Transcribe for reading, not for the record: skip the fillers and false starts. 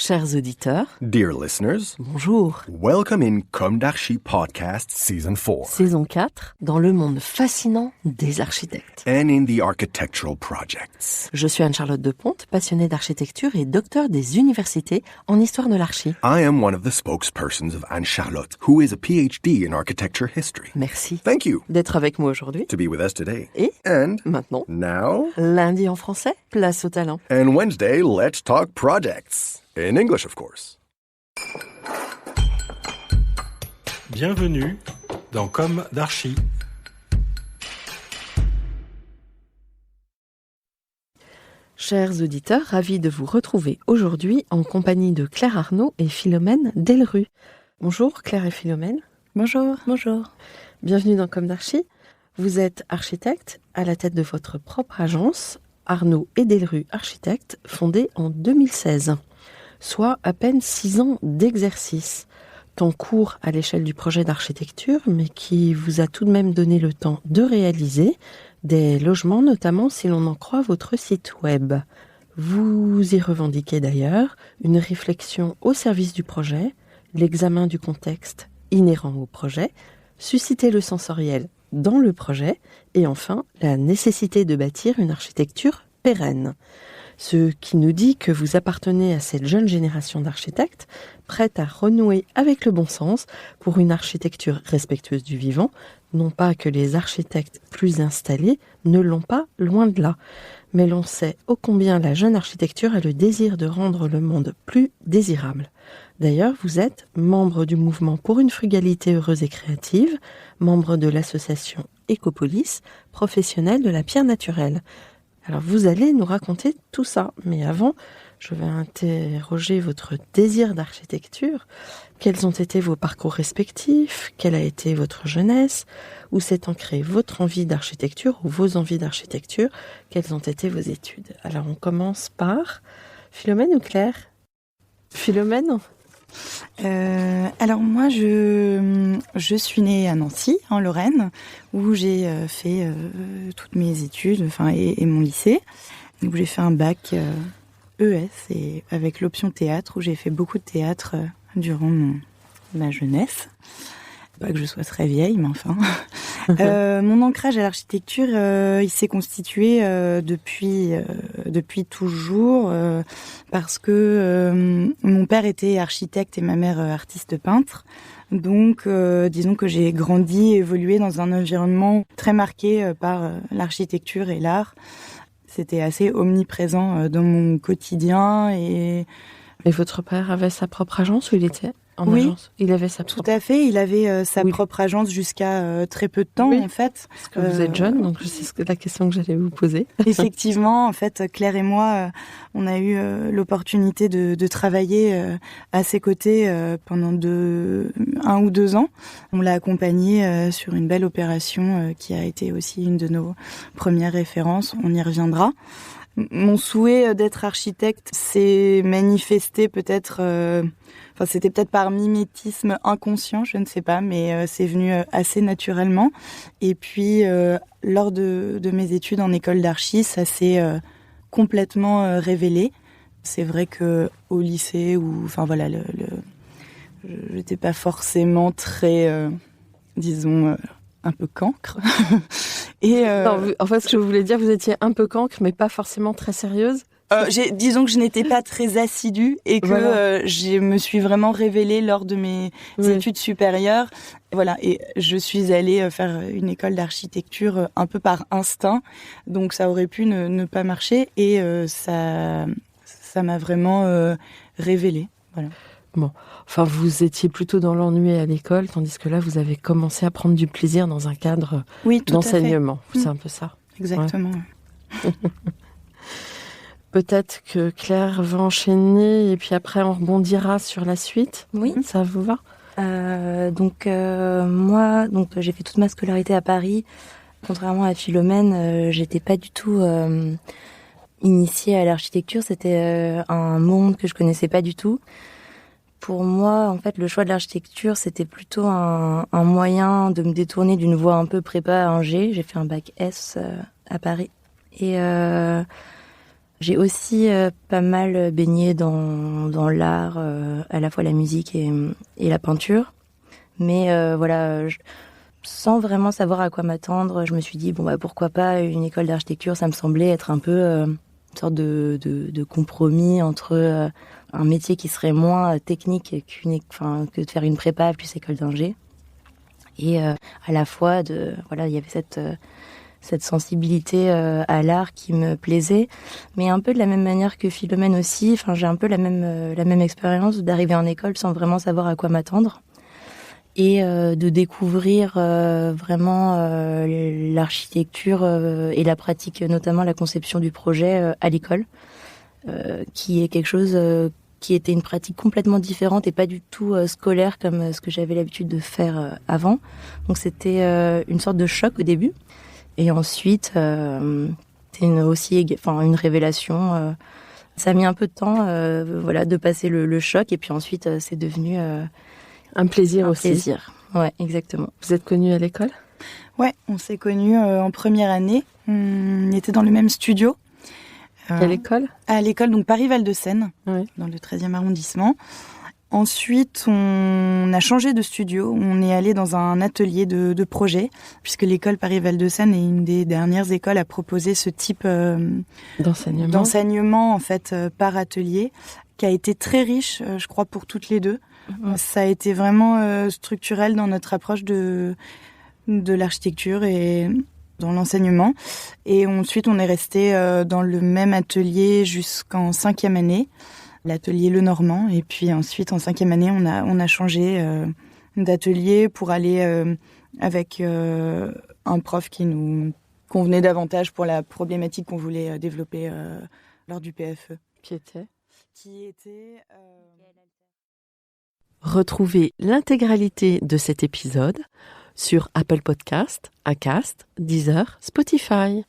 Chers auditeurs, Dear listeners, bonjour. welcome in Comme d'Archi Podcast Season 4 Saison 4, dans le monde fascinant des architectes. and in the architectural projects. Je suis Anne-Charlotte Deponte, passionnée d'architecture et docteur des universités en histoire de l'archi. I am one of the spokespersons of Anne-Charlotte, who is a PhD in architecture history. Merci Thank you d'être avec moi aujourd'hui. to be with us today. Et And maintenant, now, lundi en français, place au talent. and Wednesday, let's talk projects. In English, of course. Bienvenue dans Comme d'Archi. Chers auditeurs, ravis de vous retrouver aujourd'hui en compagnie de Claire Arnaud et Philomène Delrue. Bonjour Claire et Philomène. Bonjour. Bonjour. Bienvenue dans Comme d'Archi. Vous êtes architecte à la tête de votre propre agence, Arnaud et Delrue Architectes, fondée en 2016. Soit à peine 6 ans d'exercice. Temps court à l'échelle du projet d'architecture, mais qui vous a tout de même donné le temps de réaliser des logements, notamment si l'on en croit votre site web. Vous y revendiquez d'ailleurs une réflexion au service du projet, l'examen du contexte inhérent au projet, susciter le sensoriel dans le projet et enfin la nécessité de bâtir une architecture pérenne. Ce qui nous dit que vous appartenez à cette jeune génération d'architectes prête à renouer avec le bon sens pour une architecture respectueuse du vivant, non pas que les architectes plus installés ne l'ont pas, loin de là. Mais l'on sait ô combien la jeune architecture a le désir de rendre le monde plus désirable. D'ailleurs, vous êtes membre du mouvement pour une frugalité heureuse et créative, membre de l'association Ecopolis, professionnel de la pierre naturelle. Alors vous allez nous raconter tout ça, mais avant, je vais interroger votre désir d'architecture. Quels ont été vos parcours respectifs? Quelle a été votre jeunesse? Où s'est ancrée votre envie d'architecture ou vos envies d'architecture? Quelles ont été vos études? Alors on commence par Philomène ou Claire? Philomène? Alors moi, je suis née à Nancy, en Lorraine, où j'ai fait toutes mes études, et mon lycée, où j'ai fait un bac ES et avec l'option théâtre, où j'ai fait beaucoup de théâtre durant ma jeunesse. Pas que je sois très vieille, mais enfin. Mon ancrage à l'architecture, il s'est constitué depuis toujours, parce que mon père était architecte et ma mère artiste peintre. Donc, disons que j'ai grandi, évolué dans un environnement très marqué par l'architecture et l'art. C'était assez omniprésent dans mon quotidien. Et votre père avait sa propre agence ou il était en agence? Il avait sa propre... Tout à fait, il avait sa propre agence jusqu'à très peu de temps, en fait. Parce que vous êtes jeune, donc c'est la question que j'allais vous poser. Effectivement, en fait, Claire et moi, on a eu l'opportunité de travailler à ses côtés pendant 1 ou 2 ans. On l'a accompagné sur une belle opération qui a été aussi une de nos premières références. On y reviendra. Mon souhait d'être architecte s'est manifesté peut-être... c'était peut-être par mimétisme inconscient, je ne sais pas, mais c'est venu assez naturellement. Et puis, lors de mes études en école d'archi, ça s'est complètement révélé. C'est vrai que au lycée, j'étais pas forcément très, disons, un peu cancre. Et non, en fait, ce que je voulais dire, vous étiez un peu cancre, mais pas forcément très sérieuse. Disons que je n'étais pas très assidue et que voilà. Je me suis vraiment révélée lors de mes études supérieures. Voilà, et je suis allée faire une école d'architecture un peu par instinct, donc ça aurait pu ne pas marcher et ça m'a vraiment révélée. Voilà. Bon, enfin vous étiez plutôt dans l'ennui à l'école, tandis que là vous avez commencé à prendre du plaisir dans un cadre d'enseignement. C'est un peu ça. Exactement. Ouais. Peut-être que Claire va enchaîner et puis après on rebondira sur la suite. Oui. Ça vous va? Moi, j'ai fait toute ma scolarité à Paris. Contrairement à Philomène, j'étais pas du tout initiée à l'architecture. C'était un monde que je connaissais pas du tout. Pour moi, en fait, le choix de l'architecture, c'était plutôt un moyen de me détourner d'une voie un peu prépa ingé. J'ai fait un bac S à Paris. Et J'ai aussi pas mal baigné dans l'art, à la fois la musique et la peinture. Mais sans vraiment savoir à quoi m'attendre, je me suis dit, pourquoi pas une école d'architecture. Ça me semblait être un peu une sorte de compromis entre un métier qui serait moins technique que de faire une prépa plus école d'ingé. Et à la fois, il y avait cette sensibilité à l'art qui me plaisait, mais un peu de la même manière que Philomène aussi. Enfin, j'ai un peu la même expérience d'arriver en école sans vraiment savoir à quoi m'attendre et de découvrir vraiment l'architecture et la pratique, notamment la conception du projet à l'école, qui est quelque chose qui était une pratique complètement différente et pas du tout scolaire comme ce que j'avais l'habitude de faire avant. Donc c'était une sorte de choc au début. Et ensuite, c'est une révélation. Ça a mis un peu de temps, de passer le choc. Et puis ensuite, c'est devenu un plaisir aussi. Plaisir, ouais, exactement. Vous êtes connus à l'école ? Ouais, on s'est connus en première année. On était dans le même studio. Quelle école ? À l'école, donc Paris-Val-de-Seine, oui. Dans le 13e arrondissement. Ensuite, on a changé de studio. On est allé dans un atelier de projet, puisque l'école Paris-Val-de-Seine est une des dernières écoles à proposer ce type d'enseignement en fait, par atelier, qui a été très riche, je crois, pour toutes les deux. Mmh. Ça a été vraiment structurel dans notre approche de l'architecture et dans l'enseignement. Et ensuite, on est resté dans le même atelier jusqu'en 5e année. L'atelier Lenormand, et puis ensuite en 5e année on a changé d'atelier pour aller avec un prof qui nous convenait davantage pour la problématique qu'on voulait développer lors du PFE. Qui était Retrouvez l'intégralité de cet épisode sur Apple Podcast, Acast, Deezer, Spotify.